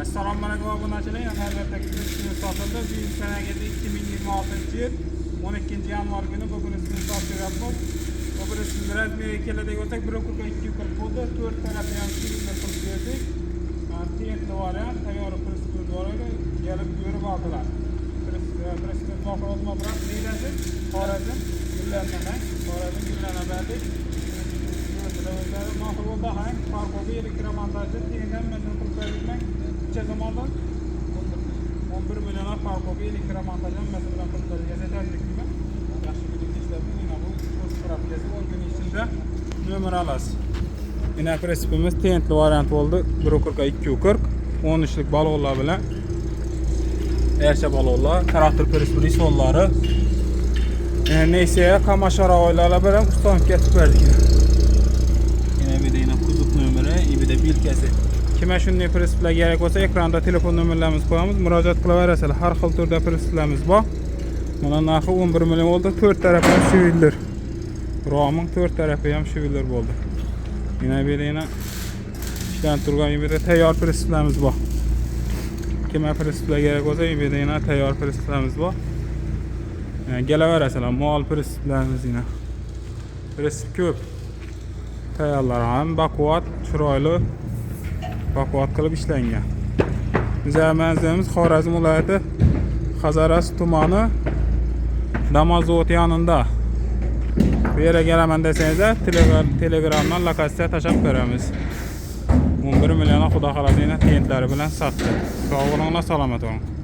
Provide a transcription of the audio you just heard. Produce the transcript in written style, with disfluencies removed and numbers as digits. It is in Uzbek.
Assalomu alaykum obunachilar. Albatta ustuni sotildi. Bu sanaga 2026-yil 12-yanvar kuni bugun ustuni sotyapmiz. Bugun ustuni rasmiy keladigan bo'lsak 1.42 bo'ldi. 4 tarafli ham shunday qilib berdik. Tiyetli variant, tayyor prinsipimiz bor edi. Kelib ko'rib oldilar. Prinsipimiz maqolma bilan deyiladi. Xorazm gullanmadan, Xorazm gullanmadik. Maqolda ham farqli elektromontajni tiyindan men qilib berdik. Zamandan 11 milyon farklı elektromontajdan mesela qilib yasatarlikmi? Yaxshi ishlarni mana bu o'z profilasi bo'lgan içinde nomer alasiz. Mana prinsipimiz tentli variant bo'ldi. 1.42 13lik balonlar bilan ercha balonlar, traktor prinsip risollari. Neyse, kamaşara oylarla bilan ustanib ketib berdik. Yine bir de yine kuzuk nomeri, bir de bilkesi. Kime shunday prinsiplar kerak bo'lsa, ekranda telefon nomerlarimizni qo'yamiz, murojaat qilaverasizlar. Har xil turda prinsiplarimiz bor. Mana narxi 11 million bo'ldi. 4 tarafi ham shivildir. Roming 4 tarafi ham shivildir bo'ldi. Yana bir yana ishlanib turgan bir tayyor prinsiplarimiz bor. Kime prinsiplar kerak bo'lsa, bir yana tayyor prinsiplarimiz bor. Kelaverasizlar, mol prinsiplarimiz yana. Prinsip ko'p. Tayyorlar ham baquvvat, chiroyli baquvvat qilib ishlangan. Bizning manzilimiz Xorazm viloyati Hazaras tumani Damazot yonida. Bu yerga kelaman desangizlar, Telegramdan lokatsiya tashab beramiz. 11 million xudo xolasi yana klientlari bilan sotdi. Sog' bo'linglar, salomat bo'ling.